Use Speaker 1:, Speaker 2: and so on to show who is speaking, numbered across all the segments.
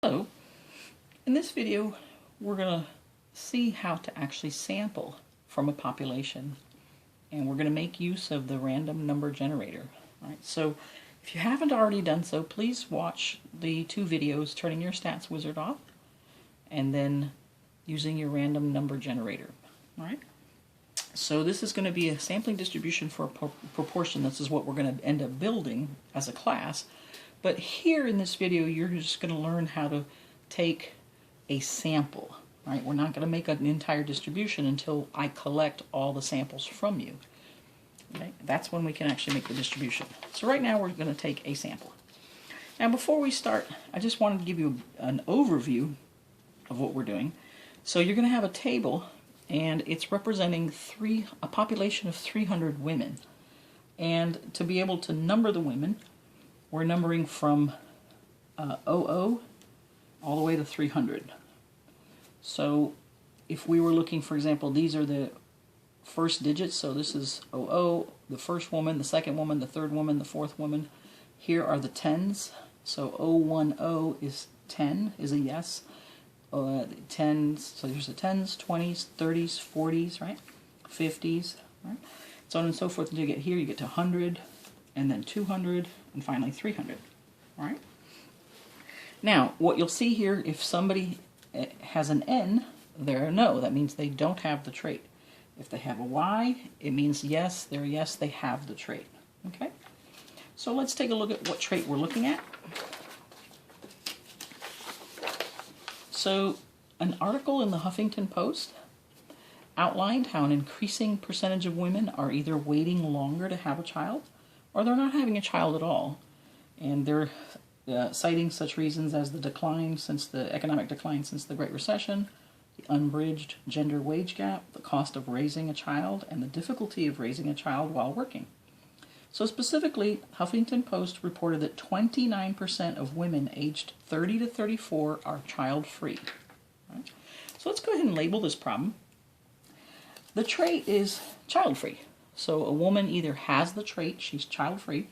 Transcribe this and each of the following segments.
Speaker 1: Hello, in this video we're going to see how to actually sample from a population, and we're going to make use of the random number generator. All right, so if you haven't already done so, please watch the two videos, turning your stats wizard off and then using your random number generator. All right, so this is going to be a sampling distribution for a proportion. This is what we're going to end up building as a class. But here in this video, you're just going to learn how to take a sample. Right? We're not going to make an entire distribution until I collect all the samples from you. Okay? That's when we can actually make the distribution. So right now we're going to take a sample. Now before we start, I just wanted to give you an overview of what we're doing. So you're going to have a table, and it's representing a population of 300 women. And to be able to number the women, we're numbering from 00 all the way to 300. So if we were looking, for example, these are the first digits, so this is 00, the first woman, the second woman, the third woman, the fourth woman. Here are the tens, so 010 is 10, is a yes. Tens, so there's the 10s, 20s, 30s, 40s, right? 50s, right? So on and so forth until you get here, you get to 100, and then 200, and finally 300, all right? Now, what you'll see here, if somebody has an N, they're a no. That means they don't have the trait. If they have a Y, it means yes, they're a yes, they have the trait, okay? So let's take a look at what trait we're looking at. So, an article in the Huffington Post outlined how an increasing percentage of women are either waiting longer to have a child, or they're not having a child at all, and they're citing such reasons as the economic decline since the Great Recession, the unbridged gender wage gap, the cost of raising a child, and the difficulty of raising a child while working. So specifically, Huffington Post reported that 29% of women aged 30 to 34 are child-free. Right? So let's go ahead and label this problem. The trait is child-free. So a woman either has the trait, she's child-free,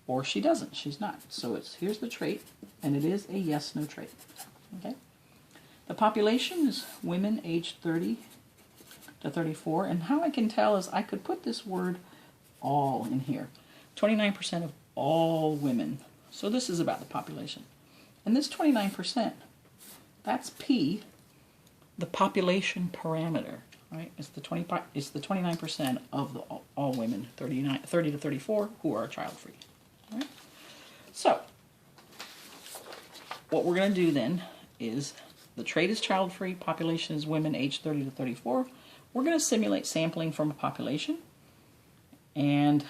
Speaker 1: or she doesn't, she's not. So here's the trait, and it is a yes-no trait. Okay. The population is women aged 30 to 34, and how I can tell is I could put this word all in here. 29% of all women. So this is about the population. And this 29%, that's P, the population parameter. Right? It's the 29% of all women, 30 to 34, who are child-free. Right? So, what we're going to do then is, the trait is child-free, population is women aged 30 to 34. We're going to simulate sampling from a population. And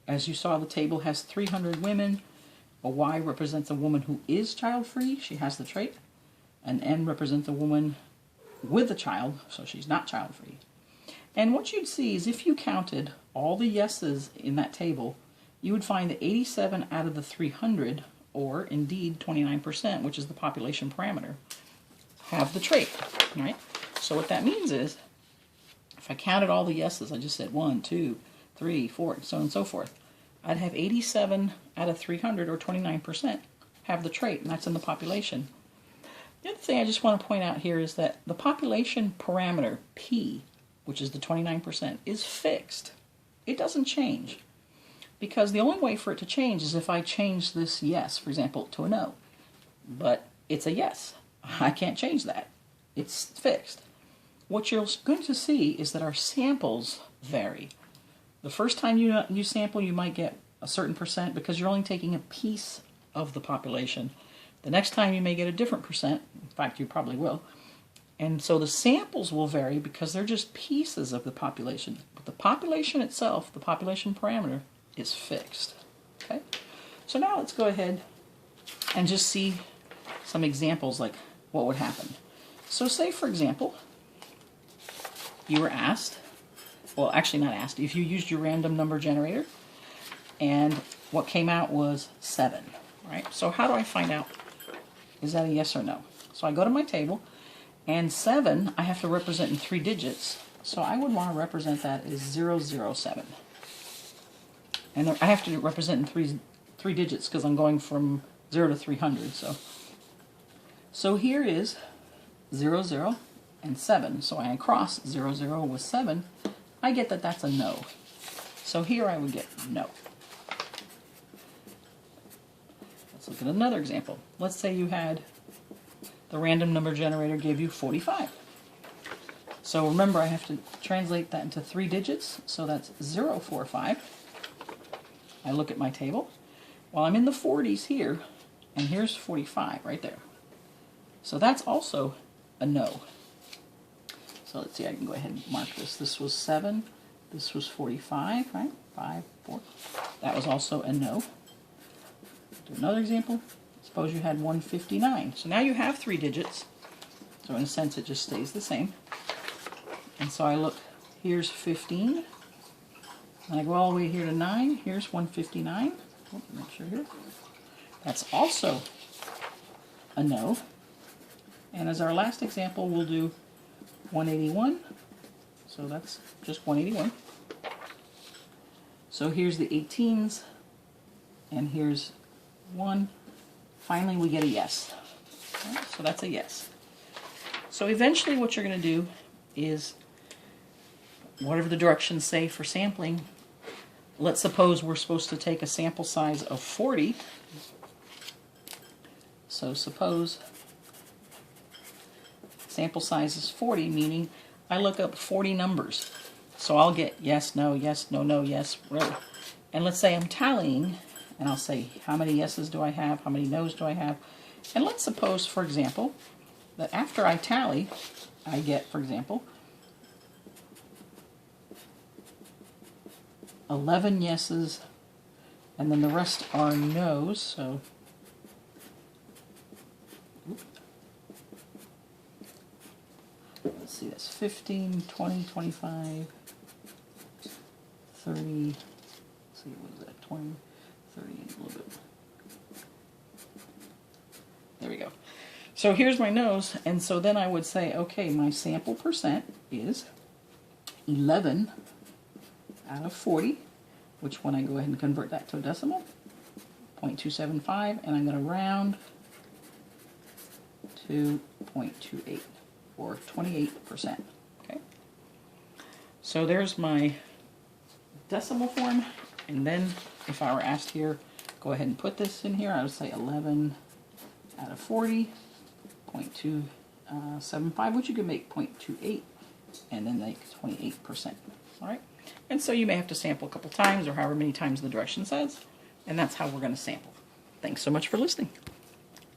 Speaker 1: as you saw, the table has 300 women. A Y represents a woman who is child-free, she has the trait. An N represents a woman with a child, so she's not child-free. And what you'd see is if you counted all the yeses in that table, you would find that 87 out of the 300, or indeed 29%, which is the population parameter, have the trait, right? So what that means is, if I counted all the yeses, I just said 1, 2, 3, 4, so on and so forth, I'd have 87 out of 300, or 29%, have the trait, and that's in the population. The other thing I just want to point out here is that the population parameter, P, which is the 29%, is fixed. It doesn't change. Because the only way for it to change is if I change this yes, for example, to a no. But it's a yes. I can't change that. It's fixed. What you're going to see is that our samples vary. The first time you sample, you might get a certain percent because you're only taking a piece of the population. The next time you may get a different percent. In fact, you probably will. And so the samples will vary because they're just pieces of the population. But the population itself, the population parameter, is fixed. Okay? So now let's go ahead and just see some examples like what would happen. So say, for example, you were asked, well, actually not asked, if you used your random number generator, and what came out was 7. Right? So how do I find out? Is that a yes or no? So I go to my table, and 7 I have to represent in 3 digits, so I would want to represent that as 007. And I have to represent in three digits because I'm going from 0 to 300, so So here is 0, 0, and 7. So I cross 0, 0 with 7. I get that that's a no. So here I would get no. Let's look at another example. Let's say you had the random number generator give you 45. So remember, I have to translate that into 3 digits. So that's 0, 4, 5. I look at my table. Well, I'm in the 40s here, and here's 45 right there. So that's also a no. So let's see, I can go ahead and mark this. This was 7. This was 45, right? 5, 4. That was also a no. Do another example. Suppose you had 159. So now you have 3 digits. So in a sense, it just stays the same. And so I look, here's 15. And I go all the way here to 9. Here's 159. Oh, make sure here. That's also a no. And as our last example, we'll do 181. So that's just 181. So here's the 18s. And here's 1. Finally, we get a yes. Right, so that's a yes. So eventually what you're going to do is whatever the directions say for sampling. Let's suppose we're supposed to take a sample size of 40. So suppose sample size is 40, meaning I look up 40 numbers. So I'll get yes, no, no, yes, really. And let's say I'm tallying, and I'll say how many yeses do I have, how many no's do I have. And let's suppose, for example, that after I tally, I get, for example, 11 yeses, and then the rest are no's. So let's see, that's 15, 20, 25, 30, let's see, what is that, 20, 30, and a little bit. There we go. So here's my no's, and so then I would say, okay, my sample percent is 11 out of 40, which when I go ahead and convert that to a decimal, 0.275, and I'm going to round to 0.28, or 28%. Okay. So there's my decimal form, and then if I were asked here, go ahead and put this in here, I would say 11 out of 40, 0.275, which you could make 0.28, and then make 28%. All right. And so you may have to sample a couple times, or however many times the direction says, and that's how we're going to sample. Thanks so much for listening.